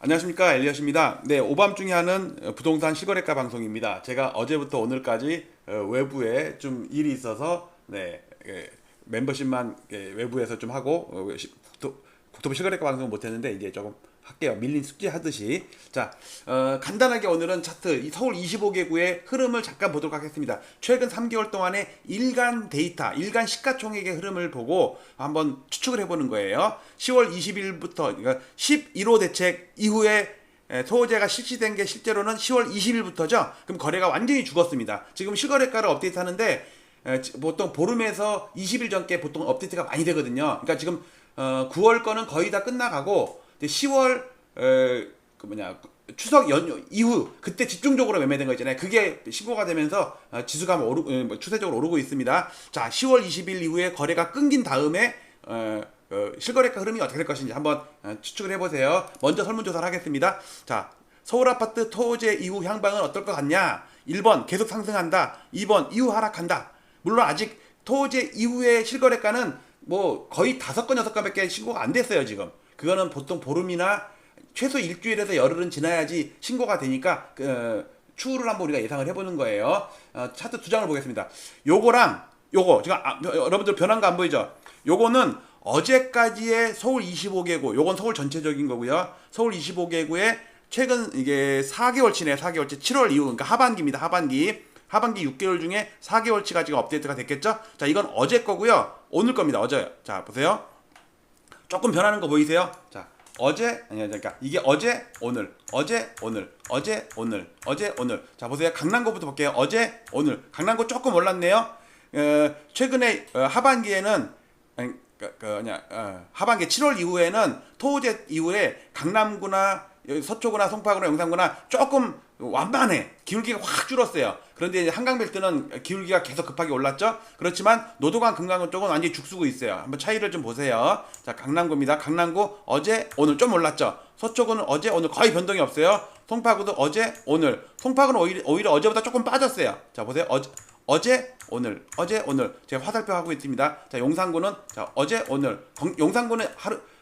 안녕하십니까, 엘리엇입니다. 네, 오밤중에 하는 부동산 실거래가 방송입니다. 제가 어제부터 오늘까지 외부에 좀 일이 있어서 멤버십만 외부에서 좀 하고 국토부 실거래가 방송 못했는데 이제 조금 할게요. 밀린 숙제 하듯이. 자, 간단하게 오늘은 차트 이 서울 25개구의 흐름을 잠깐 보도록 하겠습니다. 최근 3개월 동안의 일간 데이터, 일간 시가총액의 흐름을 보고 한번 추측을 해보는 거예요. 10월 20일부터, 그러니까 11호 대책 이후에 소호제가 실시된 게 실제로는 10월 20일부터죠. 그럼 거래가 완전히 죽었습니다. 지금 실거래가를 업데이트하는데 보통 보름에서 20일 전께 보통 업데이트가 많이 되거든요. 그러니까 지금 9월 거는 거의 다 끝나가고 10월 추석 연휴 이후 그때 집중적으로 매매된 거 있잖아요. 그게 신고가 되면서 지수가 추세적으로 오르고 있습니다. 자, 10월 20일 이후에 거래가 끊긴 다음에 실거래가 흐름이 어떻게 될 것인지 한번 추측을 해보세요. 먼저 설문조사를 하겠습니다. 자, 서울 아파트 토지 이후 향방은 어떨 것 같냐? 1번 계속 상승한다. 2번 이후 하락한다. 물론 아직 토지 이후의 실거래가는 뭐 거의 5건 6건밖에 신고가 안 됐어요. 지금 그거는 보통 보름이나 최소 일주일에서 열흘은 지나야지 신고가 되니까 추후를 한번 우리가 예상을 해보는 거예요. 차트 두 장을 보겠습니다. 요거랑 요거 지금 여러분들 변한 거 안 보이죠? 요거는 어제까지의 서울 25개구, 요건 서울 전체적인 거고요. 서울 25개구의 최근 이게 4개월치네, 4개월치 7월 이후, 그러니까 하반기입니다. 하반기 6개월 중에 4개월치가 지금 업데이트가 됐겠죠? 자, 이건 어제 거고요. 오늘 겁니다. 어제. 자, 보세요. 조금 변하는 거 보이세요? 자, 그러니까 이게 어제, 오늘, 어제, 오늘, 어제, 오늘, 어제, 오늘. 자, 보세요. 강남구부터 볼게요. 어제, 오늘. 강남구 조금 올랐네요. 최근에 하반기에는 하반기 7월 이후에는 토호제 이후에 강남구나 서초구나 송파구나 영산구나 조금 완만해. 기울기가 확 줄었어요. 그런데 이제 한강벨트는 기울기가 계속 급하게 올랐죠. 그렇지만 노도강 금강원 쪽은 완전히 죽쓰고 있어요. 한번 차이를 좀 보세요. 자, 강남구입니다. 강남구 어제 오늘 좀 올랐죠. 서초구는 어제 오늘 거의 변동이 없어요. 송파구도 어제 오늘. 송파구는 오히려 어제보다 조금 빠졌어요. 자, 보세요. 어제 오늘 제가 화살표 하고 있습니다. 자, 용산구는 자 어제 오늘 용산구는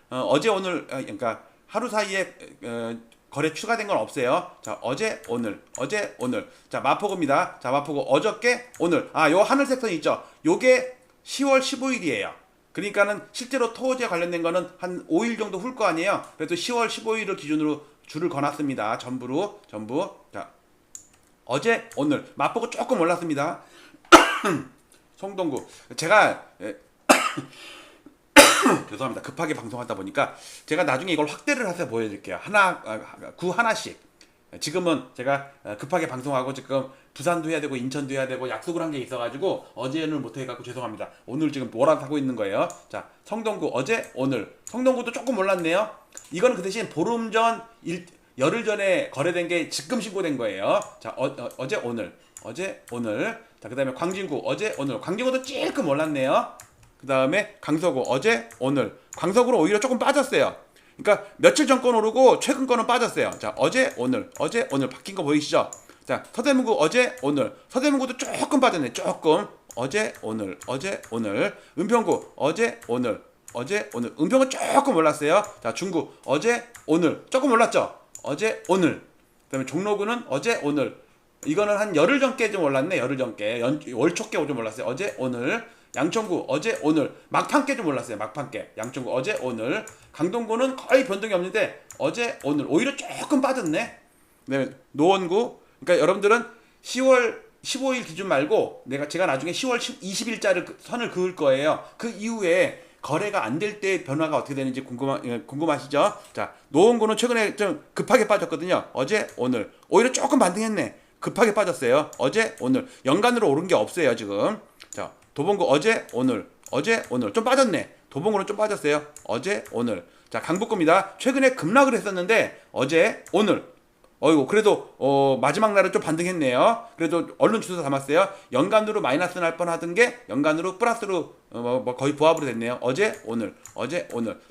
어제 오늘 그러니까 하루 사이에 거래 추가된 건 없어요. 자, 어제 오늘 자, 마포구입니다. 자, 마포구 어저께 오늘 요 하늘색 선 있죠. 요게 10월 15일이에요. 그러니까는 실제로 토호제 관련된 거는 한 5일 정도 훌 거 아니에요. 그래서 10월 15일을 기준으로 줄을 거놨습니다. 전부. 자, 어제 오늘 마포구 조금 올랐습니다. 송동구 제가 죄송합니다. 급하게 방송하다 보니까 제가 나중에 이걸 확대를 해서 보여드릴게요. 구 하나씩. 지금은 제가 급하게 방송하고 지금 부산도 해야 되고 인천도 해야 되고 약속을 한 게 있어가지고 어제는 못해갖고 죄송합니다. 오늘 지금 몰아타고 있는 거예요. 자, 성동구 어제 오늘. 성동구도 조금 올랐네요. 이건 그 대신 보름 전 열흘 전에 거래된 게 지금 신고된 거예요. 자, 어제 오늘. 자, 그 다음에 광진구 어제 오늘. 광진구도 조금 올랐네요. 그 다음에 강서구 어제 오늘. 강서구는 오히려 조금 빠졌어요. 그러니까 며칠 전 건 오르고 최근 거는 빠졌어요. 자, 어제 오늘 바뀐 거 보이시죠? 자, 서대문구 어제 오늘. 서대문구도 조금 빠졌네. 조금. 어제 오늘. 은평구 어제 오늘. 은평은 조금 올랐어요. 자, 중구 어제 오늘 조금 올랐죠? 어제 오늘. 그 다음에 종로구는 어제 오늘. 이거는 한 열흘 전께 좀 올랐네. 열흘 전께 월초께 좀 올랐어요. 어제 오늘. 양천구 어제 오늘. 막판께 좀 올랐어요. 막판께. 양천구 어제 오늘. 강동구는 거의 변동이 없는데 어제 오늘 오히려 조금 빠졌네. 네, 노원구. 그러니까 여러분들은 10월 15일 기준 말고 제가 나중에 10월 20일자를 선을 그을 거예요. 그 이후에 거래가 안 될 때 변화가 어떻게 되는지 궁금하시죠? 자, 노원구는 최근에 좀 급하게 빠졌거든요. 어제 오늘. 오히려 조금 반등했네. 급하게 빠졌어요. 어제 오늘. 연간으로 오른 게 없어요, 지금. 자, 도봉구 어제 오늘. 좀 빠졌네. 도봉구는 좀 빠졌어요. 어제 오늘. 자, 강북구입니다. 최근에 급락을 했었는데 어제 오늘. 그래도 마지막 날은 좀 반등했네요. 그래도 얼른 주소 담았어요. 연간으로 마이너스 날 뻔하던 게 연간으로 플러스로 거의 부합으로 됐네요. 어제 오늘.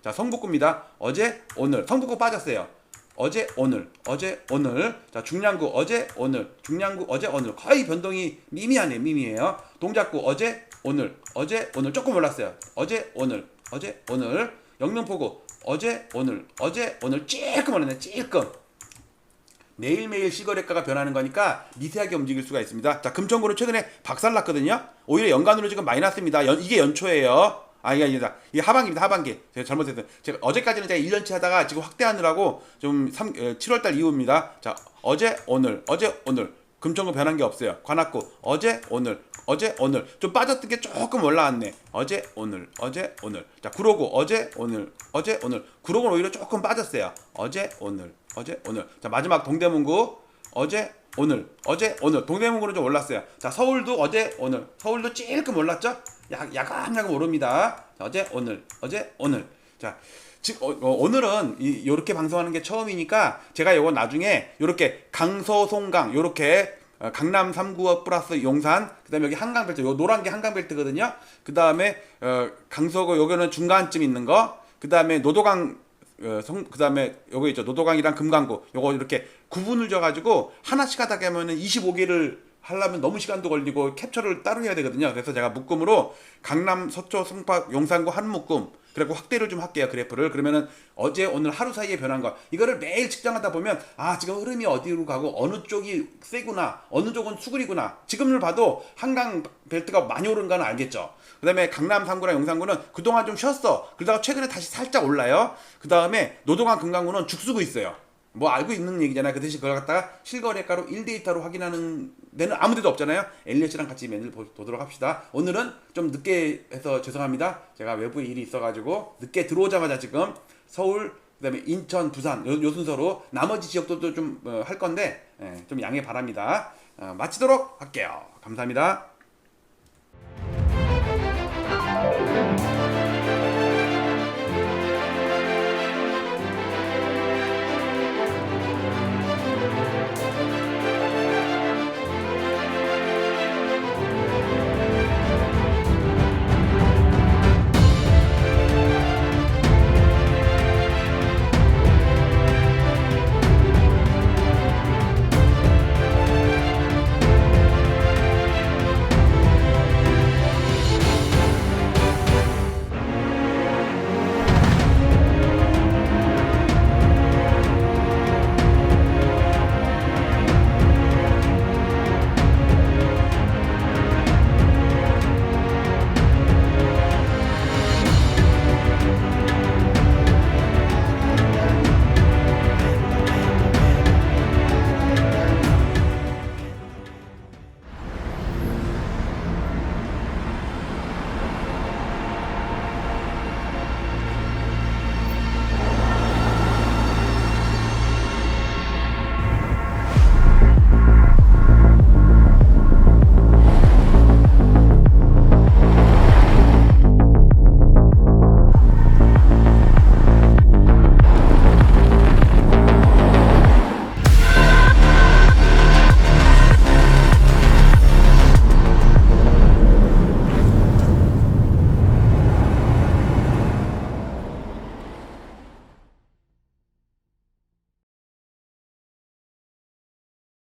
자, 성북구입니다. 어제 오늘. 성북구 빠졌어요. 어제 오늘. 자, 중량구 어제 오늘. 거의 변동이 미미해요. 동작구 어제 오늘. 조금 올랐어요. 어제 오늘. 영등포구 어제 오늘 어제 오늘 찔끔 오르네. 찔끔. 매일매일 실거래가가 변하는 거니까 미세하게 움직일 수가 있습니다. 자, 금천구는 최근에 박살났거든요. 오히려 연간으로 지금 마이너스입니다. 이게 연초예요. 이게 아니다. 이게 하반기입니다. 하반기. 제가 잘못했어요. 제가 어제까지는 제가 1년치 하다가 지금 확대하느라고 좀 7월달 이후입니다. 자, 어제 오늘 금천구 변한 게 없어요. 관악구 어제 오늘 좀 빠졌던 게 조금 올라왔네. 어제 오늘 자, 구로구 어제 오늘 구로구는 오히려 조금 빠졌어요. 어제 오늘 자, 마지막 동대문구 어제 오늘 동대문구는 좀 올랐어요. 자, 서울도 어제 오늘 서울도 찔끔 올랐죠. 야금 오릅니다. 자, 어제 오늘 자, 지금 오늘은 요렇게 방송하는 게 처음이니까 제가 요거 나중에 요렇게 강서 송강 요렇게 강남 3구역 플러스 용산, 그다음에 여기 한강벨트, 요 노란 게 한강벨트거든요. 그다음에 강서구 여기는 중간쯤 있는 거, 그다음에 노도강 그다음에 요거 있죠. 노도강이랑 금강구 요거 이렇게 구분을 줘 가지고 하나씩 하다 보면은 25개를 하려면 너무 시간도 걸리고 캡처를 따로 해야 되거든요. 그래서 제가 묶음으로 강남, 서초, 송파, 용산구 한 묶음, 그리고 확대를 좀 할게요. 그래프를. 그러면은 어제 오늘 하루 사이에 변한 거 이거를 매일 측정하다 보면 지금 흐름이 어디로 가고 어느 쪽이 세구나, 어느 쪽은 수그리구나, 지금을 봐도 한강 벨트가 많이 오른 건 알겠죠. 그 다음에 강남 3구랑 용산구는 그동안 좀 쉬었어. 그러다가 최근에 다시 살짝 올라요. 그 다음에 노도강 금강구는 죽쓰고 있어요. 뭐 알고 있는 얘기잖아요. 그 대신 그걸 갖다가 실거래가로 1데이터로 확인하는 데는 아무 데도 없잖아요. 엘리엇이랑 같이 맨날 보도록 합시다. 오늘은 좀 늦게 해서 죄송합니다. 제가 외부에 일이 있어가지고 늦게 들어오자마자 지금 서울, 그다음에 인천, 부산 요 순서로 나머지 지역도 좀 할 건데 좀 양해 바랍니다. 마치도록 할게요. 감사합니다.